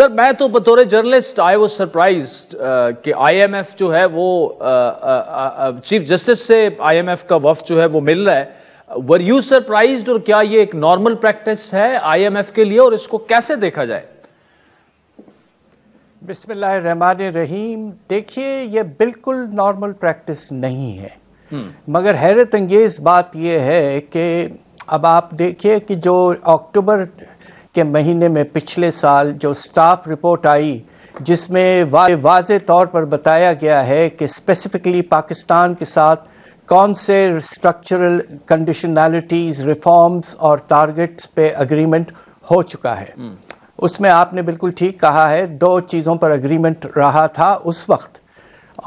سر میں تو بطور جرنلسٹ آئی واز سرپرائزڈ کہ آئی ایم ایف جو ہے وہ چیف جسٹس سے آئی ایم ایف کا وفد جو ہے وہ مل رہا ہے. ور یو سرپرائزڈ اور کیا یہ ایک نارمل پریکٹس ہے آئی ایم ایف کے لیے اور اس کو کیسے دیکھا جائے؟ بسم اللہ الرحمن الرحیم. دیکھیے یہ بالکل نارمل پریکٹس نہیں ہے، مگر حیرت انگیز بات یہ ہے کہ اب آپ دیکھیے کہ جو اکتوبر کے مہینے میں پچھلے سال جو سٹاف رپورٹ آئی جس میں واضح طور پر بتایا گیا ہے کہ اسپیسیفکلی پاکستان کے ساتھ کون سے اسٹرکچرل کنڈیشنالٹیز، ریفارمز اور ٹارگٹس پہ اگریمنٹ ہو چکا ہے، اس میں آپ نے بالکل ٹھیک کہا ہے 2 چیزوں پر اگریمنٹ رہا تھا اس وقت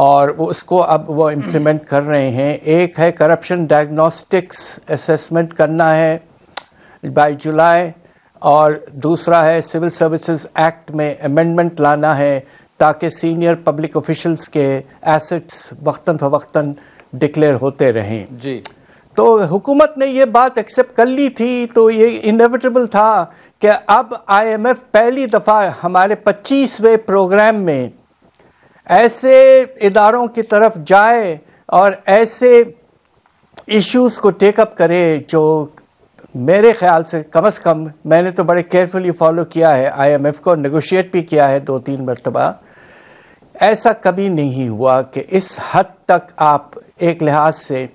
اور اس کو اب وہ امپلیمنٹ کر رہے ہیں. ایک ہے کرپشن ڈائگنوسٹکس اسیسمنٹ کرنا ہے بائی جولائی، اور دوسرا ہے سول سروسز ایکٹ میں امینڈمنٹ لانا ہے تاکہ سینئر پبلک آفیشلز کے ایسٹس وقتاً فوقتاً ڈکلیئر ہوتے رہیں. جی تو حکومت نے یہ بات ایکسیپٹ کر لی تھی تو یہ انیویٹیبل تھا کہ اب آئی ایم ایف پہلی دفعہ ہمارے 25ویں پروگرام میں ایسے اداروں کی طرف جائے اور ایسے ایشوز کو ٹیک اپ کرے جو میرے خیال سے کم از کم میں نے تو بڑے کیئرفلی فالو کیا ہے آئی ایم ایف کو، نیگوشیٹ بھی کیا ہے 2-3 مرتبہ. ایسا کبھی نہیں ہوا کہ اس حد تک آپ ایک لحاظ سے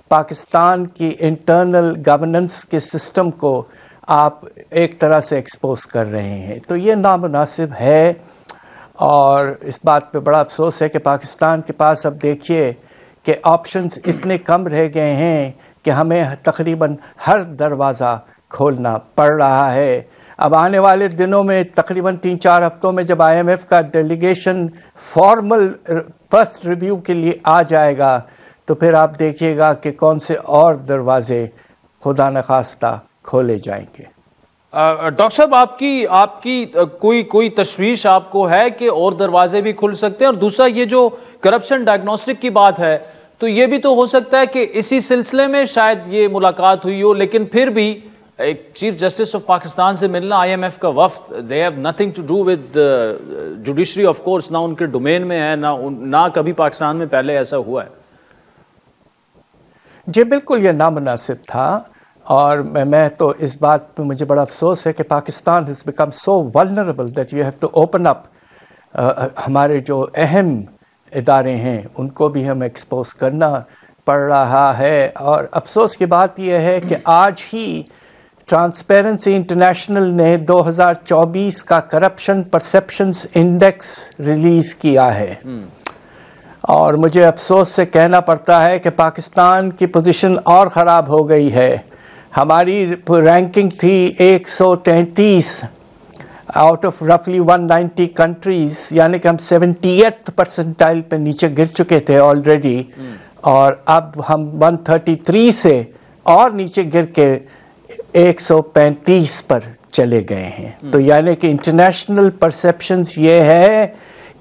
پاکستان کی انٹرنل گورننس کے سسٹم کو آپ ایک طرح سے ایکسپوز کر رہے ہیں. تو یہ نامناسب ہے اور اس بات پہ بڑا افسوس ہے کہ پاکستان کے پاس اب دیکھیے کہ آپشنز اتنے کم رہ گئے ہیں کہ ہمیں تقریباً ہر دروازہ کھولنا پڑ رہا ہے. اب آنے والے دنوں میں تقریباً 3-4 ہفتوں میں جب آئی ایم ایف کا ڈیلیگیشن فارمل فرسٹ ریویو کے لیے آ جائے گا تو پھر آپ دیکھیے گا کہ کون سے اور دروازے خدا نخواستہ کھولے جائیں گے. ڈاکٹر صاحب آپ کی کوئی تشویش آپ کو ہے کہ اور دروازے بھی کھل سکتے ہیں؟ اور دوسرا یہ جو کرپشن ڈائگنوسٹک کی بات ہے تو یہ بھی تو ہو سکتا ہے کہ اسی سلسلے میں شاید یہ ملاقات ہوئی ہو، لیکن پھر بھی ایک چیف جسٹس آف پاکستان سے ملنا آئی ایم ایف کا وفد، they have nothing to do with judiciary of course, نہ ان کے ڈومین میں ہے نہ کبھی پاکستان میں پہلے ایسا ہوا ہے. جی بالکل یہ نامناسب تھا اور میں تو اس بات پہ مجھے بڑا افسوس ہے کہ Pakistan has become so vulnerable that you have to open up ہمارے جو اہم ادارے ہیں ان کو بھی ہم ایکسپوز کرنا پڑ رہا ہے. اور افسوس کی بات یہ ہے کہ آج ہی ٹرانسپیرنسی انٹرنیشنل نے 2024 کا کرپشن پرسیپشنز انڈیکس ریلیز کیا ہے اور مجھے افسوس سے کہنا پڑتا ہے کہ پاکستان کی پوزیشن اور خراب ہو گئی ہے. ہماری رینکنگ تھی 133 آؤٹ آف رفلی 190 کنٹریز، یعنی کہ ہم 78th پرسنٹائل پہ نیچے گر چکے تھے آلریڈی، اور اب ہم 133 سے اور نیچے گر کے 135 پر چلے گئے ہیں. تو یعنی کہ انٹرنیشنل پرسیپشنز یہ ہے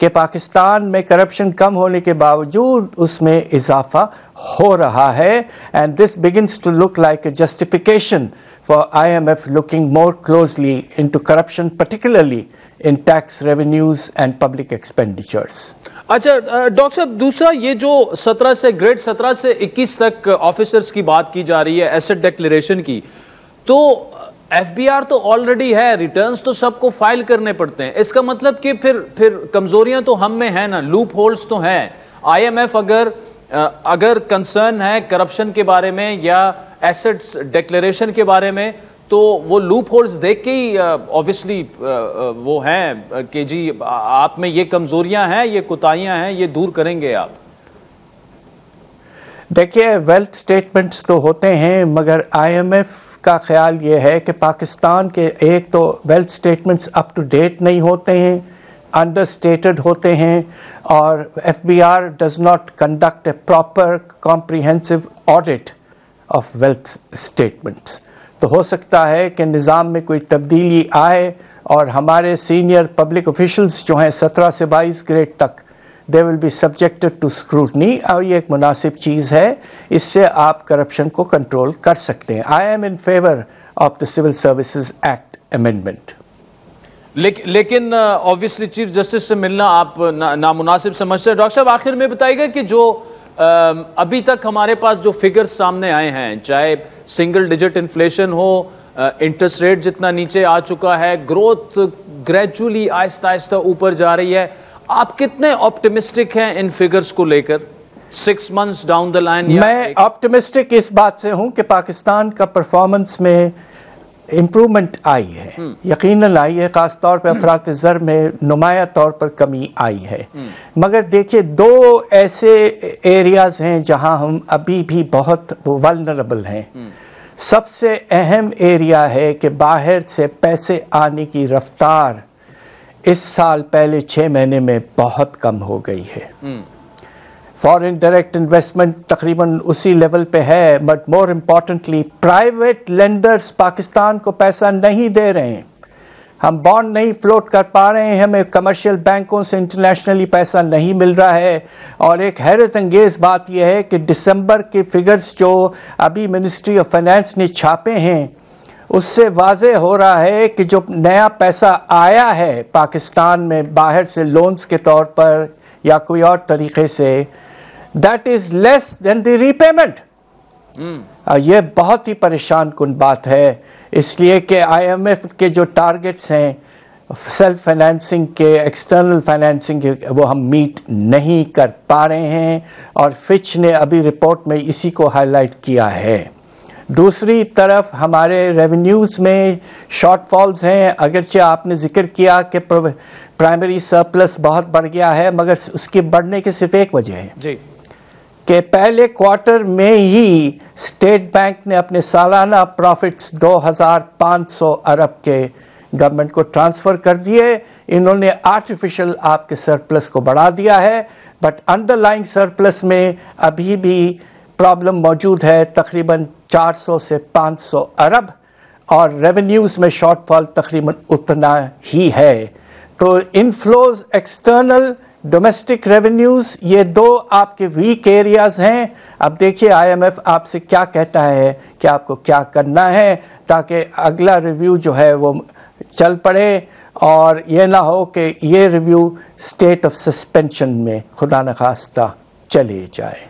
کہ پاکستان میں کرپشن کم ہونے کے باوجود اس میں اضافہ ہو رہا ہے. And this begins to look like a justification for I M F looking more closely into corruption particularly in tax revenues and public expenditures. اچھا ڈاکٹر صاحب، دوسرا یہ جو گریڈ 17 سے 21 تک آفیسرز کی بات کی جا رہی ہے ایسٹ ڈیکلیریشن کی، تو ایف بی آر تو آلریڈی ہے، ریٹرنز تو سب کو فائل کرنے پڑتے ہیں. اس کا مطلب کہ پھر کمزوریاں تو ہم میں ہیں نا، لوپ ہولز تو ہیں. آئی ایم ایف اگر کنسرن ہے کرپشن کے بارے میں یا ایسٹس ڈیکلیریشن کے بارے میں تو وہ لوپ ہولز دیکھ کے ہی obviously وہ ہیں کہ جی آپ میں یہ کمزوریاں ہیں، یہ کوتاہیاں ہیں، یہ دور کریں گے آپ. دیکھیے ویلتھ سٹیٹمنٹس تو ہوتے ہیں، مگر آئی ایم ایف کا خیال یہ ہے کہ پاکستان کے ایک تو wealth statements up to date نہیں ہوتے ہیں، انڈر اسٹیٹڈ ہوتے ہیں، اور F B R does not conduct a proper comprehensive audit of wealth statements. تو ہو سکتا ہے کہ نظام میں کوئی تبدیلی آئے اور ہمارے سینئر پبلک آفیشلز جو ہیں 17 سے 22 گریڈ تک they will be subjected to scrutiny، اور یہ ایک مناسب چیز ہے، اس سے آپ کرپشن کو کنٹرول کر سکتے ہیں. I am in favor of the Civil Services Act amendment. لیکن آبویسلی چیف جسٹس سے ملنا آپ نامناسب سمجھتے ہیں. ڈاکٹر صاحب آخر میں بتائیے گا کہ جو ابھی تک ہمارے پاس جو فگرز سامنے آئے ہیں, چاہے سنگل ڈیجٹ انفلیشن ہو, انٹرسٹ ریٹ جتنا نیچے آ چکا ہے, گروتھ گریجولی آہستہ آہستہ اوپر جا رہی ہے, آپ کتنے آپٹیمسٹک ہیں ان فگرز کو لے کر 6 months ڈاؤن دا لائن؟ میں آپٹیمسٹک اس بات سے ہوں کہ پاکستان کا پرفارمنس میں امپرومنٹ آئی ہے, یقیناً آئی ہے, خاص طور پہ افراط زر میں نمایاں طور پر کمی آئی ہے. مگر دیکھیے 2 ایسے ایریاز ہیں جہاں ہم ابھی بھی بہت ولنریبل ہیں. سب سے اہم ایریا ہے کہ باہر سے پیسے آنے کی رفتار اس سال پہلے 6 مہینے میں بہت کم ہو گئی ہے. فارن ڈائریکٹ انویسٹمنٹ تقریباً اسی لیول پہ ہے, but more importantly private landers Pakistan کو پیسہ نہیں دے رہے ہیں. ہم بانڈ نہیں فلوٹ کر پا رہے ہیں, ہمیں کمرشل بینکوں سے انٹرنیشنلی پیسہ نہیں مل رہا ہے. اور ایک حیرت انگیز بات یہ ہے کہ دسمبر کے فگرز جو ابھی منسٹری آف فائنانس نے چھاپے ہیں اس سے واضح ہو رہا ہے کہ جو نیا پیسہ آیا ہے پاکستان میں باہر سے لونز کے طور پر یا کوئی اور طریقے سے, that is less than the repayment. یہ بہت ہی پریشان کن بات ہے, اس لیے کہ آئی ایم ایف کے جو ٹارگٹس ہیں سیلف فائنینسنگ کے, ایکسٹرنل فائنینسنگ کے, وہ ہم میٹ نہیں کر پا رہے ہیں, اور فچ نے ابھی رپورٹ میں اسی کو ہائی لائٹ کیا ہے. دوسری طرف ہمارے ریونیوز میں شارٹ فالز ہیں, اگرچہ آپ نے ذکر کیا کہ پرائمری سرپلس بہت بڑھ گیا ہے, مگر اس کے بڑھنے کی صرف ایک وجہ ہے جی کہ پہلے کوارٹر میں ہی اسٹیٹ بینک نے اپنے سالانہ پروفٹس 2500 ارب کے گورنمنٹ کو ٹرانسفر کر دیے. انہوں نے آرٹیفیشل آپ کے سرپلس کو بڑھا دیا ہے, بٹ انڈر لائنگ سرپلس میں ابھی بھی پرابلم موجود ہے, تقریباً 400 سے 500 ارب, اور ریونیوز میں شارٹ فال تقریباً اتنا ہی ہے. تو انفلوز ایکسٹرنل ڈومیسٹک ریونیوز, یہ 2 آپ کے ویک ایریاز ہیں. اب دیکھیے آئی ایم ایف آپ سے کیا کہتا ہے کہ آپ کو کیا کرنا ہے تاکہ اگلا ریویو جو ہے وہ چل پڑے, اور یہ نہ ہو کہ یہ ریویو اسٹیٹ آف سسپینشن میں خدا نخواستہ چلے جائے.